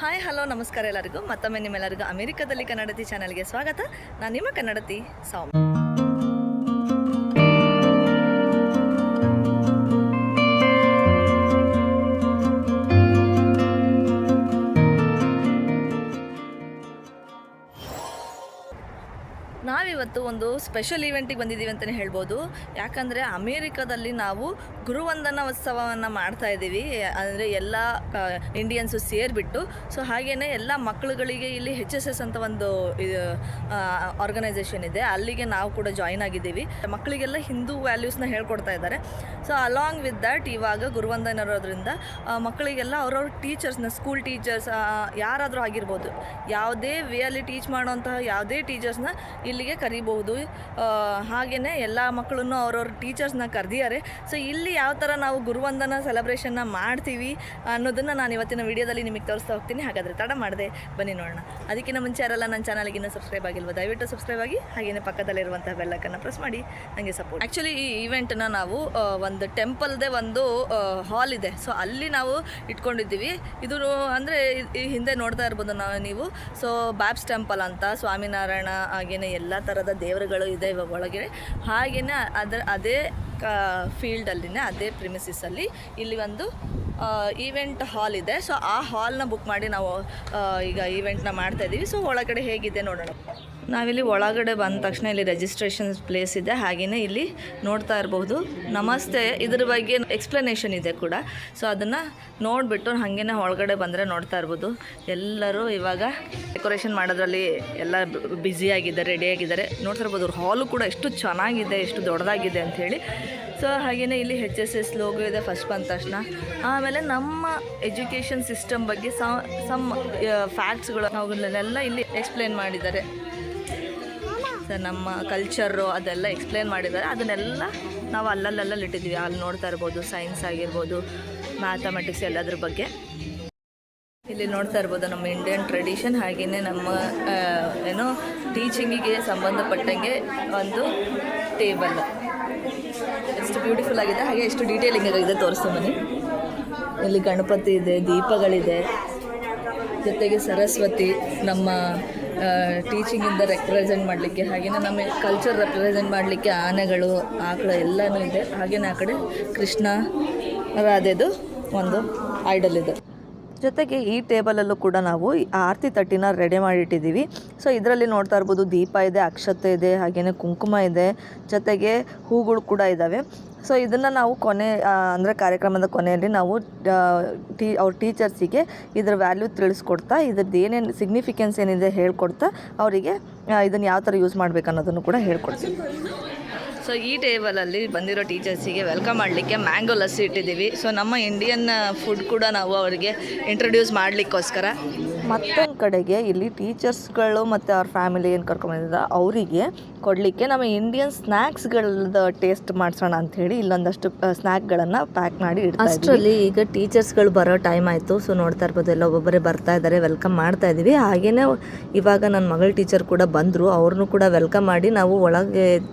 Hi hello ನಮಸ್ಕಾರ ಎಲ್ಲರಿಗೂ ಮತ್ತೊಮ್ಮೆ ನಿಮ್ಮೆಲ್ಲರಿಗೂ ಅಮೆರಿಕದಲ್ಲಿ ಕನ್ನಡತಿ ಚಾನಲ್ಗೆ ಸ್ವಾಗತ. ನಾನು ನಿಮ್ಮ ಕನ್ನಡತಿ ಸೌಮ್ಯ. ನಾವಿವತ್ತು ಒಂದು ಸ್ಪೆಷಲ್ ಈವೆಂಟಿಗೆ ಬಂದಿದ್ದೀವಿ ಅಂತಲೇ ಹೇಳ್ಬೋದು. ಯಾಕಂದರೆ ಅಮೇರಿಕಾದಲ್ಲಿ ನಾವು ಗುರುವಂದನಾ ಉತ್ಸವವನ್ನು ಮಾಡ್ತಾ ಇದ್ದೀವಿ. ಅಂದರೆ ಎಲ್ಲ ಇಂಡಿಯನ್ಸು ಸೇರಿಬಿಟ್ಟು. ಸೊ ಹಾಗೆಯೇ ಎಲ್ಲ ಮಕ್ಕಳುಗಳಿಗೆ ಇಲ್ಲಿ HSS ಅಂತ ಒಂದು ಆರ್ಗನೈಸೇಷನ್ ಇದೆ, ಅಲ್ಲಿಗೆ ನಾವು ಕೂಡ ಜಾಯಿನ್ ಆಗಿದ್ದೀವಿ. ಮಕ್ಕಳಿಗೆಲ್ಲ ಹಿಂದೂ ವ್ಯಾಲ್ಯೂಸ್ನ ಹೇಳ್ಕೊಡ್ತಾ ಇದ್ದಾರೆ. ಸೊ ಅಲಾಂಗ್ ವಿತ್ ದ್ಯಾಟ್ ಇವಾಗ ಗುರುವಂದನ ಇರೋದ್ರಿಂದ ಮಕ್ಕಳಿಗೆಲ್ಲ ಅವ್ರವ್ರ ಟೀಚರ್ಸ್ನ, ಸ್ಕೂಲ್ ಟೀಚರ್ಸ್ ಯಾರಾದರೂ ಆಗಿರ್ಬೋದು, ಯಾವುದೇ ವೇಯಲ್ಲಿ ಟೀಚ್ ಮಾಡೋಂತಹ ಯಾವುದೇ ಟೀಚರ್ಸ್ನ ಇಲ್ಲಿಗೆ ಕರಿಬಹುದು. ಹಾಗೆಯೇ ಎಲ್ಲ ಮಕ್ಕಳನ್ನು ಅವ್ರವ್ರ ಟೀಚರ್ಸ್ನ ಕರೆದಿದ್ದಾರೆ. ಸೊ ಇಲ್ಲಿ ಯಾವ ಥರ ನಾವು ಗುರುವಂದನ ಸೆಲೆಬ್ರೇಷನ್ನ ಮಾಡ್ತೀವಿ ಅನ್ನೋದನ್ನು ನಾನು ಇವತ್ತಿನ ವಿಡಿಯೋದಲ್ಲಿ ನಿಮಗೆ ತೋರಿಸ್ತಾ ಹೋಗ್ತೀನಿ. ಹಾಗಾದರೆ ತಡ ಮಾಡಿದೆ, ಬನ್ನಿ ನೋಡೋಣ. ಅದಕ್ಕಿಂತ ಮುಂಚೆ ಯಾರೆಲ್ಲ ನನ್ನ ಚಾನಲ್ಗೆ ಇನ್ನೂ ಸಬ್ಸ್ಕ್ರೈಬ್ ಆಗಿಲ್ವ, ದಯವಿಟ್ಟು ಸಬ್ಸ್ಕ್ರೈಬ್ ಆಗಿ, ಹಾಗೆಯೇ ಪಕ್ಕದಲ್ಲಿರುವಂಥ ಬೆಲ್ಲಕ್ಕನ್ನು ಪ್ರೆಸ್ ಮಾಡಿ ನನಗೆ ಸಪೋರ್ಟ್. ಆ್ಯಕ್ಚುಲಿ ಈ ಈವೆಂಟನ್ನ ನಾವು ಒಂದು ಟೆಂಪಲ್ದೇ ಒಂದು ಹಾಲ್ ಇದೆ, ಸೊ ಅಲ್ಲಿ ನಾವು ಇಟ್ಕೊಂಡಿದ್ದೀವಿ. ಇದು ಅಂದರೆ ಈ ಹಿಂದೆ ನೋಡ್ತಾ ಇರ್ಬೋದು ನೀವು. ಸೊ ಬ್ಯಾಬ್ಸ್ ಟೆಂಪಲ್ ಅಂತ ಸ್ವಾಮಿನಾರಾಯಣ ಹಾಗೆಯೇ ಎಲ್ಲ ಥರದ ದೇವರುಗಳು ಇದೆ ಒಳಗೆ. ಹಾಗೆಯೇ ಅದೇ ಫೀಲ್ಡಲ್ಲಿನೇ, ಅದೇ ಪ್ರಿಮಿಸಿಸಲ್ಲಿ ಇಲ್ಲಿ ಒಂದು ಈವೆಂಟ್ ಹಾಲ್ ಇದೆ. ಸೊ ಆ ಹಾಲ್ನ ಬುಕ್ ಮಾಡಿ ನಾವು ಈಗ ಈವೆಂಟ್ನ ಮಾಡ್ತಾಯಿದ್ದೀವಿ. ಸೊ ಒಳಗಡೆ ಹೇಗಿದೆ ನೋಡೋಣ. ನಾವಿಲ್ಲಿ ಒಳಗಡೆ ಬಂದ ತಕ್ಷಣ ಇಲ್ಲಿ ರಿಜಿಸ್ಟ್ರೇಷನ್ ಪ್ಲೇಸ್ ಇದೆ. ಹಾಗೆಯೇ ಇಲ್ಲಿ ನೋಡ್ತಾ ಇರಬಹುದು ನಮಸ್ತೆ, ಇದ್ರ ಬಗ್ಗೆ ಎಕ್ಸ್ಪ್ಲನೇಷನ್ ಇದೆ ಕೂಡ. ಸೊ ಅದನ್ನು ನೋಡಿಬಿಟ್ಟು ಹಾಗೇ ಒಳಗಡೆ ಬಂದರೆ ನೋಡ್ತಾ ಇರ್ಬೋದು ಎಲ್ಲರೂ ಇವಾಗ ಡೆಕೋರೇಷನ್ ಮಾಡೋದ್ರಲ್ಲಿ ಎಲ್ಲ ಬ್ಯುಸಿಯಾಗಿದ್ದಾರೆ, ರೆಡಿಯಾಗಿದ್ದಾರೆ. ನೋಡ್ತಾ ಇರ್ಬೋದು ಹಾಲು ಕೂಡ ಎಷ್ಟು ಚೆನ್ನಾಗಿದೆ, ಎಷ್ಟು ದೊಡ್ಡದಾಗಿದೆ ಅಂಥೇಳಿ. ಸೊ ಹಾಗೆಯೇ ಇಲ್ಲಿ HSS ಲೋಗೋ ಇದೆ ಫಸ್ಟ್ ಬಂದ ತಕ್ಷಣ. ಆಮೇಲೆ ನಮ್ಮ ಎಜುಕೇಷನ್ ಸಿಸ್ಟಮ್ ಬಗ್ಗೆ ಸಮ್ ಫ್ಯಾಕ್ಟ್ಸ್ಗಳು ಅವುಗಳನ್ನೆಲ್ಲ ಇಲ್ಲಿ ಎಕ್ಸ್ಪ್ಲೇನ್ ಮಾಡಿದ್ದಾರೆ. ಸರ್ ನಮ್ಮ ಕಲ್ಚರು ಅದೆಲ್ಲ ಎಕ್ಸ್ಪ್ಲೇನ್ ಮಾಡಿದ್ದಾರೆ. ಅದನ್ನೆಲ್ಲ ನಾವು ಅಲ್ಲಲ್ಲೆಲ್ಲ ಇಟ್ಟಿದ್ದೀವಿ. ಅಲ್ಲಿ ನೋಡ್ತಾ ಇರ್ಬೋದು ಸೈನ್ಸ್ ಆಗಿರ್ಬೋದು, ಮ್ಯಾಥಮೆಟಿಕ್ಸ್ ಎಲ್ಲದ್ರ ಬಗ್ಗೆ ಇಲ್ಲಿ ನೋಡ್ತಾ ಇರ್ಬೋದು. ನಮ್ಮ ಇಂಡಿಯನ್ ಟ್ರೆಡಿಷನ್ ಹಾಗೆಯೇ ನಮ್ಮ ಏನೋ ಟೀಚಿಂಗಿಗೆ ಸಂಬಂಧಪಟ್ಟಂಗೆ ಒಂದು ಟೇಬಲ್ ಎಷ್ಟು ಬ್ಯೂಟಿಫುಲ್ ಆಗಿದೆ, ಹಾಗೆ ಎಷ್ಟು ಡೀಟೇಲಿಂಗ್ ಆಗಿದೆ ತೋರಿಸ್ತಾ ಬನ್ನಿ. ಇಲ್ಲಿ ಗಣಪತಿ ಇದೆ, ದೀಪಗಳಿದೆ, ಜೊತೆಗೆ ಸರಸ್ವತಿ ನಮ್ಮ ಟೀಚಿಂಗಿಂದ ರೆಪ್ರೆಸೆಂಟ್ ಮಾಡಲಿಕ್ಕೆ, ಹಾಗೆಯೇ ನಮ್ಮ ಕಲ್ಚರ್ ರೆಪ್ರೆಸೆಂಟ್ ಮಾಡಲಿಕ್ಕೆ ಆನೆಗಳು, ಆಕಳು ಎಲ್ಲನೂ ಇದೆ. ಹಾಗೆಯೇ ಆ ಕಡೆ ಕೃಷ್ಣ ರಾಧೆದು ಒಂದು ಐಡಲ್ ಇದೆ. ಜೊತೆಗೆ ಈ ಟೇಬಲಲ್ಲೂ ಕೂಡ ನಾವು ಆರತಿ ತಟ್ಟಿನ ರೆಡಿ ಮಾಡಿಟ್ಟಿದ್ದೀವಿ. ಸೊ ಇದರಲ್ಲಿ ನೋಡ್ತಾ ಇರ್ಬೋದು ದೀಪ ಇದೆ, ಅಕ್ಷತೆ ಇದೆ, ಹಾಗೆಯೇ ಕುಂಕುಮ ಇದೆ, ಜೊತೆಗೆ ಹೂಗಳು ಕೂಡ ಇದ್ದಾವೆ. ಸೊ ಇದನ್ನು ನಾವು ಅಂದರೆ ಕಾರ್ಯಕ್ರಮದ ಕೊನೆಯಲ್ಲಿ ನಾವು ಅವ್ರ ಟೀಚರ್ಸಿಗೆ ಇದರ ವ್ಯಾಲ್ಯೂ ತಿಳಿಸ್ಕೊಡ್ತಾ, ಇದ್ರದ್ದು ಏನೇನು ಸಿಗ್ನಿಫಿಕೆನ್ಸ್ ಏನಿದೆ ಹೇಳ್ಕೊಡ್ತಾ ಅವರಿಗೆ ಇದನ್ನು ಯಾವ ಥರ ಯೂಸ್ ಮಾಡಬೇಕು ಅನ್ನೋದನ್ನು ಕೂಡ ಹೇಳ್ಕೊಡ್ತೀವಿ. ಸೊ ಈ ಟೇಬಲಲ್ಲಿ ಬಂದಿರೋ ಟೀಚರ್ಸಿಗೆ ವೆಲ್ಕಮ್ ಮಾಡಲಿಕ್ಕೆ ಮ್ಯಾಂಗೋ ಲಸ್ಸಿ ಇಟ್ಟಿದ್ದೀವಿ. ಸೊ ನಮ್ಮ ಇಂಡಿಯನ್ ಫುಡ್ ಕೂಡ ನಾವು ಅವರಿಗೆ ಇಂಟ್ರೊಡ್ಯೂಸ್ ಮಾಡಲಿಕ್ಕೋಸ್ಕರ. ಮತ್ತೊಂದು ಕಡೆಗೆ ಇಲ್ಲಿ ಟೀಚರ್ಸ್ಗಳು ಮತ್ತು ಅವ್ರ ಫ್ಯಾಮಿಲಿ ಏನು ಕರ್ಕೊಂಬಂದಿದ್ದಾರೆ ಅವರಿಗೆ ಕೊಡಲಿಕ್ಕೆ ನಮ್ಮ ಇಂಡಿಯನ್ ಸ್ನ್ಯಾಕ್ಸ್ಗಳದ್ದು ಟೇಸ್ಟ್ ಮಾಡಿಸೋಣ ಅಂಥೇಳಿ ಇಲ್ಲೊಂದಷ್ಟು ಸ್ನ್ಯಾಕ್ಗಳನ್ನು ಪ್ಯಾಕ್ ಮಾಡಿ ಇಡ್ತಾ ಇದ್ದೀವಿ. ಅಷ್ಟರಲ್ಲಿ ಈಗ ಟೀಚರ್ಸ್ಗಳು ಬರೋ ಟೈಮ್ ಆಯಿತು. ಸೊ ನೋಡ್ತಾ ಇರ್ಬೋದು ಎಲ್ಲ ಒಬ್ಬೊಬ್ಬರೇ ಬರ್ತಾ ಇದ್ದಾರೆ, ವೆಲ್ಕಮ್ ಮಾಡ್ತಾ ಇದ್ದೀವಿ. ಹಾಗೆಯೇ ಇವಾಗ ನನ್ನ ಮಗಳ ಟೀಚರ್ ಕೂಡ ಬಂದರು, ಅವ್ರನ್ನೂ ಕೂಡ ವೆಲ್ಕಮ್ ಮಾಡಿ ನಾವು ಒಳಗೆ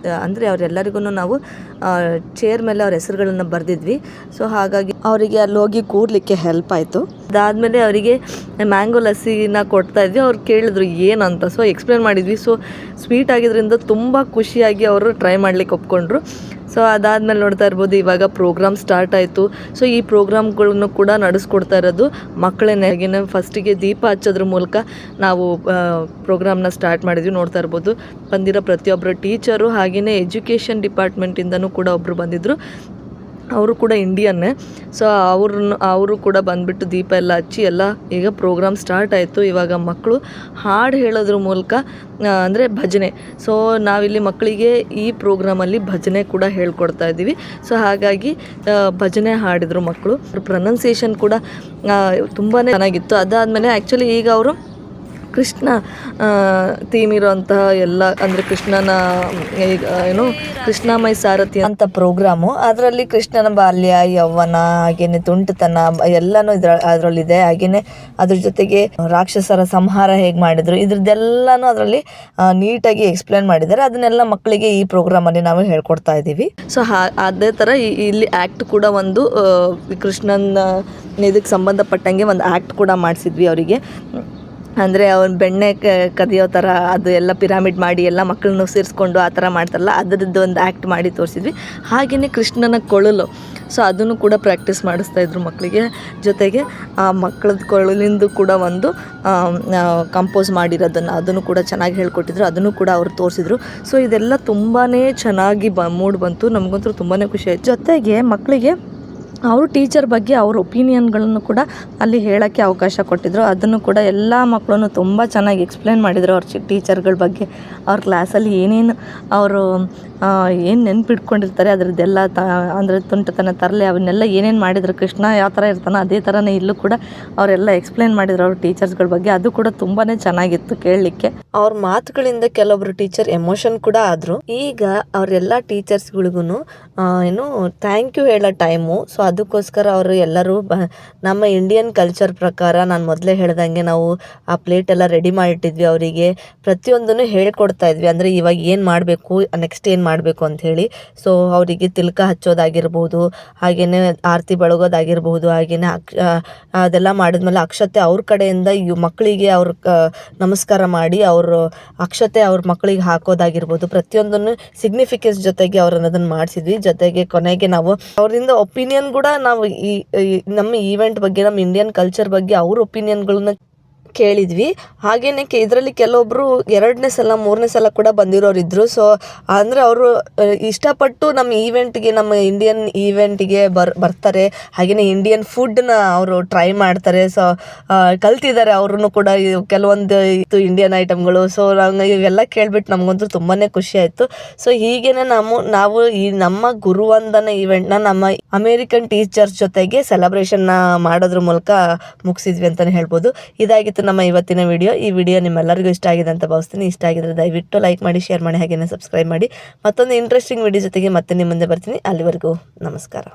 ಅಂದರೆ ಅವರೆಲ್ಲರಿಗೂ ನಾವು ಚೇರ್ ಮೇಲೆ ಅವ್ರ ಹೆಸರುಗಳನ್ನು ಬರೆದಿದ್ವಿ. ಸೊ ಹಾಗಾಗಿ ಅವರಿಗೆ ಅಲ್ಲಿ ಹೋಗಿ ಕೂರ್ಲಿಕ್ಕೆ ಹೆಲ್ಪ್ ಆಯಿತು. ಅದಾದಮೇಲೆ ಅವರಿಗೆ ಮ್ಯಾಂಗೋ ಲಸ್ಸಿನ ಕೊಡ್ತಾ ಇದ್ವಿ. ಅವ್ರು ಕೇಳಿದ್ರು ಏನಂತ, ಸೊ ಎಕ್ಸ್ಪ್ಲೇನ್ ಮಾಡಿದ್ವಿ. ಸೊ ಸ್ವೀಟ್ ಆಗಿದ್ದರಿಂದ ತುಂಬ ಖುಷಿಯಾಗಿ ಅವರು ಟ್ರೈ ಮಾಡ್ಲಿಕ್ಕೆ ಒಪ್ಕೊಂಡ್ರು. ಸೊ ಅದಾದಮೇಲೆ ನೋಡ್ತಾ ಇರ್ಬೋದು ಇವಾಗ ಪ್ರೋಗ್ರಾಮ್ ಸ್ಟಾರ್ಟ್ ಆಯಿತು. ಸೊ ಈ ಪ್ರೋಗ್ರಾಮ್ಗಳನ್ನು ಕೂಡ ನಡೆಸ್ಕೊಡ್ತಾ ಇರೋದು ಮಕ್ಕಳೇ. ಹಾಗೆಯೇ ಫಸ್ಟಿಗೆ ದೀಪ ಹಚ್ಚೋದ್ರ ಮೂಲಕ ನಾವು ಪ್ರೋಗ್ರಾಮ್ನ ಸ್ಟಾರ್ಟ್ ಮಾಡಿದ್ವಿ. ನೋಡ್ತಾ ಇರ್ಬೋದು ಬಂದಿರೋ ಪ್ರತಿಯೊಬ್ಬರು ಟೀಚರು ಹಾಗೆಯೇ ಎಜುಕೇಷನ್ ಡಿಪಾರ್ಟ್ಮೆಂಟಿಂದನೂ ಕೂಡ ಒಬ್ಬರು ಬಂದಿದ್ದರು, ಅವರು ಕೂಡ ಇಂಡಿಯನ್ನೇ. ಸೊ ಅವರು ಕೂಡ ಬಂದುಬಿಟ್ಟು ದೀಪ ಎಲ್ಲ ಹಚ್ಚಿ ಎಲ್ಲ ಈಗ ಪ್ರೋಗ್ರಾಮ್ ಸ್ಟಾರ್ಟ್ ಆಯಿತು. ಇವಾಗ ಮಕ್ಕಳು ಹಾಡು ಹೇಳೋದ್ರ ಮೂಲಕ ಅಂದರೆ ಭಜನೆ. ಸೊ ನಾವಿಲ್ಲಿ ಮಕ್ಕಳಿಗೆ ಈ ಪ್ರೋಗ್ರಾಮಲ್ಲಿ ಭಜನೆ ಕೂಡ ಹೇಳ್ಕೊಡ್ತಾ ಇದ್ದೀವಿ. ಸೊ ಹಾಗಾಗಿ ಭಜನೆ ಹಾಡಿದರು ಮಕ್ಕಳು. ಪ್ರೊನೌನ್ಸಿಯೇಷನ್ ಕೂಡ ತುಂಬಾ ಚೆನ್ನಾಗಿತ್ತು. ಅದಾದಮೇಲೆ ಆ್ಯಕ್ಚುಲಿ ಈಗ ಅವರು ಕೃಷ್ಣ ಥೀಮ್ ಇರೋಂತಹ ಎಲ್ಲ ಅಂದರೆ ಕೃಷ್ಣನ ಏನು ಕೃಷ್ಣಮಯ ಸಾರಥಿ ಅಂತ ಪ್ರೋಗ್ರಾಮು. ಅದರಲ್ಲಿ ಕೃಷ್ಣನ ಬಾಲ್ಯ, ಯೌವನ, ಹಾಗೇನೆ ತುಂಟತನ ಎಲ್ಲನೂ ಅದರಲ್ಲಿದೆ. ಹಾಗೇನೆ ಅದ್ರ ಜೊತೆಗೆ ರಾಕ್ಷಸರ ಸಂಹಾರ ಹೇಗೆ ಮಾಡಿದ್ರು ಇದ್ರದ್ದೆಲ್ಲನೂ ಅದರಲ್ಲಿ ನೀಟಾಗಿ ಎಕ್ಸ್ಪ್ಲೇನ್ ಮಾಡಿದ್ದಾರೆ. ಅದನ್ನೆಲ್ಲ ಮಕ್ಕಳಿಗೆ ಈ ಪ್ರೋಗ್ರಾಮಲ್ಲಿ ನಾವು ಹೇಳ್ಕೊಡ್ತಾ ಇದ್ದೀವಿ. ಸೊ ಅದೇ ಥರ ಇಲ್ಲಿ ಆ್ಯಕ್ಟ್ ಕೂಡ ಒಂದು ಕೃಷ್ಣನ ಇದಕ್ಕೆ ಸಂಬಂಧಪಟ್ಟಂಗೆ ಒಂದು ಆ್ಯಕ್ಟ್ ಕೂಡ ಮಾಡಿಸಿದ್ವಿ ಅವರಿಗೆ. ಅಂದರೆ ಅವ್ನು ಬೆಣ್ಣೆ ಕದಿಯೋ ಥರ ಅದು ಎಲ್ಲ ಪಿರಾಮಿಡ್ ಮಾಡಿ ಎಲ್ಲ ಮಕ್ಕಳನ್ನು ಸೇರಿಸ್ಕೊಂಡು ಆ ಥರ ಮಾಡ್ತಾರಲ್ಲ, ಅದರದ್ದು ಒಂದು ಆ್ಯಕ್ಟ್ ಮಾಡಿ ತೋರಿಸಿದ್ವಿ. ಹಾಗೆಯೇ ಕೃಷ್ಣನ ಕೊಳಲು, ಸೊ ಅದನ್ನು ಕೂಡ ಪ್ರಾಕ್ಟೀಸ್ ಮಾಡಿಸ್ತಾಯಿದ್ರು ಮಕ್ಕಳಿಗೆ. ಜೊತೆಗೆ ಆ ಮಕ್ಕಳದ್ದು ಕೊಳಲಿಂದು ಕೂಡ ಒಂದು ಕಂಪೋಸ್ ಮಾಡಿರೋದನ್ನು ಅದನ್ನು ಕೂಡ ಚೆನ್ನಾಗಿ ಹೇಳ್ಕೊಟ್ಟಿದ್ರು, ಅದನ್ನು ಕೂಡ ಅವರು ತೋರಿಸಿದ್ರು. ಸೊ ಇದೆಲ್ಲ ತುಂಬಾ ಚೆನ್ನಾಗಿ ಮೂಡ್ ಬಂತು. ನಮಗಂತೂ ತುಂಬಾ ಖುಷಿ ಆಯಿತು. ಜೊತೆಗೆ ಮಕ್ಕಳಿಗೆ ಅವರು ಟೀಚರ್ ಬಗ್ಗೆ ಅವ್ರ ಒಪಿನಿಯನ್ಗಳನ್ನು ಕೂಡ ಅಲ್ಲಿ ಹೇಳೋಕ್ಕೆ ಅವಕಾಶ ಕೊಟ್ಟಿದ್ದರು. ಅದನ್ನು ಕೂಡ ಎಲ್ಲ ಮಕ್ಕಳನ್ನು ತುಂಬ ಚೆನ್ನಾಗಿ ಎಕ್ಸ್ಪ್ಲೇನ್ ಮಾಡಿದರು ಅವ್ರ ಟೀಚರ್ಗಳ ಬಗ್ಗೆ. ಅವ್ರ ಕ್ಲಾಸಲ್ಲಿ ಏನೇನು ಅವರು ಏನು ನೆನ್ಪಿಟ್ಕೊಂಡಿರ್ತಾರೆ ಅದರದ್ದೆಲ್ಲ ಅಂದರೆ ತುಂಟತನ ತರಲೆ ಅವನ್ನೆಲ್ಲ ಏನೇನು ಮಾಡಿದ್ರು, ಕೃಷ್ಣ ಯಾವ ಥರ ಇರ್ತಾನೋ ಅದೇ ಥರನೇ ಇಲ್ಲೂ ಕೂಡ ಅವರೆಲ್ಲ ಎಕ್ಸ್ಪ್ಲೇನ್ ಮಾಡಿದ್ರು ಅವ್ರ ಟೀಚರ್ಸ್ಗಳ ಬಗ್ಗೆ. ಅದು ಕೂಡ ತುಂಬಾ ಚೆನ್ನಾಗಿತ್ತು ಕೇಳಲಿಕ್ಕೆ. ಅವ್ರ ಮಾತುಗಳಿಂದ ಕೆಲವೊಬ್ರು ಟೀಚರ್ ಎಮೋಷನ್ ಕೂಡ ಆದರು. ಈಗ ಅವರೆಲ್ಲ ಟೀಚರ್ಸ್ಗಳಿಗೂ ಏನು ಥ್ಯಾಂಕ್ ಯು ಹೇಳೋ ಟೈಮು. ಸೊ ಅದಕ್ಕೋಸ್ಕರ ಅವರು ಎಲ್ಲರೂ ನಮ್ಮ ಇಂಡಿಯನ್ ಕಲ್ಚರ್ ಪ್ರಕಾರ ನಾನು ಮೊದಲೇ ಹೇಳ್ದಂಗೆ ನಾವು ಆ ಪ್ಲೇಟೆಲ್ಲ ರೆಡಿ ಮಾಡಿಟ್ಟಿದ್ವಿ. ಅವರಿಗೆ ಪ್ರತಿಯೊಂದನ್ನು ಹೇಳ್ಕೊಡ್ತಾ ಇದ್ವಿ. ಅಂದರೆ ಇವಾಗ ಏನು ಮಾಡಬೇಕು, ನೆಕ್ಸ್ಟ್ ಏನು ಮಾಡಬೇಕು ಅಂಥೇಳಿ. ಸೊ ಅವರಿಗೆ ತಿಲಕ ಹಚ್ಚೋದಾಗಿರ್ಬೋದು, ಹಾಗೆಯೇ ಆರತಿ ಬೆಳಗೋದಾಗಿರ್ಬೋದು, ಹಾಗೆಯೇ ಅದೆಲ್ಲ ಮಾಡಿದ್ಮೇಲೆ ಅಕ್ಷತೆ ಅವ್ರ ಕಡೆಯಿಂದ ಮಕ್ಕಳಿಗೆ ಅವ್ರ ನಮಸ್ಕಾರ ಮಾಡಿ ಅವರು ಅಕ್ಷತೆ ಅವ್ರ ಮಕ್ಕಳಿಗೆ ಹಾಕೋದಾಗಿರ್ಬೋದು, ಪ್ರತಿಯೊಂದನ್ನು ಸಿಗ್ನಿಫಿಕೆನ್ಸ್ ಜೊತೆಗೆ ಅವ್ರನ್ನ ಅದನ್ನು ಮಾಡಿಸಿದ್ವಿ. ಜೊತೆಗೆ ಕೊನೆಗೆ ನಾವು ಅವರಿಂದ ಒಪಿನಿಯನ್ ಕೂಡ ನಾವು ಈ ನಮ್ಮ ಈವೆಂಟ್ ಬಗ್ಗೆ, ನಮ್ಮ ಇಂಡಿಯನ್ ಕಲ್ಚರ್ ಬಗ್ಗೆ ಅವ್ರ ಒಪಿನಿಯನ್ಗಳನ್ನ ಕೇಳಿದ್ವಿ. ಹಾಗೇನೆ ಇದರಲ್ಲಿ ಕೆಲವೊಬ್ಬರು 2ನೇ ಸಲ 3ನೇ ಸಲ ಕೂಡ ಬಂದಿರೋರಿದ್ದರು. ಸೊ ಅಂದರೆ ಅವರು ಇಷ್ಟಪಟ್ಟು ನಮ್ಮ ಈವೆಂಟ್ಗೆ, ನಮ್ಮ ಇಂಡಿಯನ್ ಈವೆಂಟಿಗೆ ಬರ್ತಾರೆ. ಹಾಗೆಯೇ ಇಂಡಿಯನ್ ಫುಡ್ನ ಅವರು ಟ್ರೈ ಮಾಡ್ತಾರೆ. ಸೊ ಕಲ್ತಿದ್ದಾರೆ ಅವ್ರೂ ಕೂಡ ಕೆಲವೊಂದು ಇಂಡಿಯನ್ ಐಟಮ್ಗಳು. ಸೊ ಇವೆಲ್ಲ ಕೇಳಿಬಿಟ್ಟು ನಮಗಂತೂ ತುಂಬಾ ಖುಷಿ ಆಯಿತು. ಸೊ ಹೀಗೇನೆ ನಾವು ಈ ನಮ್ಮ ಗುರುವಂದನ ಈವೆಂಟ್ನ ನಮ್ಮ ಅಮೇರಿಕನ್ ಟೀಚರ್ಸ್ ಜೊತೆಗೆ ಸೆಲೆಬ್ರೇಷನ್ನ ಮಾಡೋದ್ರ ಮೂಲಕ ಮುಗಿಸಿದ್ವಿ ಅಂತಲೇ ಹೇಳ್ಬೋದು. ಇದಾಗಿತ್ತು ನಮ್ಮ ಇವತ್ತಿನ ವಿಡಿಯೋ. ಈ ವಿಡಿಯೋ ನಿಮ್ಮೆಲ್ಲರಿಗೂ ಇಷ್ಟ ಆಗಿದೆ ಅಂತ ಭಾವಿಸ್ತೀನಿ. ಇಷ್ಟ ಆಗಿದ್ರೆ ದಯವಿಟ್ಟು ಲೈಕ್ ಮಾಡಿ, ಶೇರ್ ಮಾಡಿ, ಹಾಗೆಯೇ ಸಬ್ಸ್ಕ್ರೈಬ್ ಮಾಡಿ. ಮತ್ತೊಂದು ಇಂಟ್ರೆಸ್ಟಿಂಗ್ ವಿಡಿಯೋ ಜೊತೆಗೆ ಮತ್ತೆ ನಿಮ್ಮ ಮುಂದೆ ಬರ್ತೀನಿ. ಅಲ್ಲಿವರೆಗೂ ನಮಸ್ಕಾರ.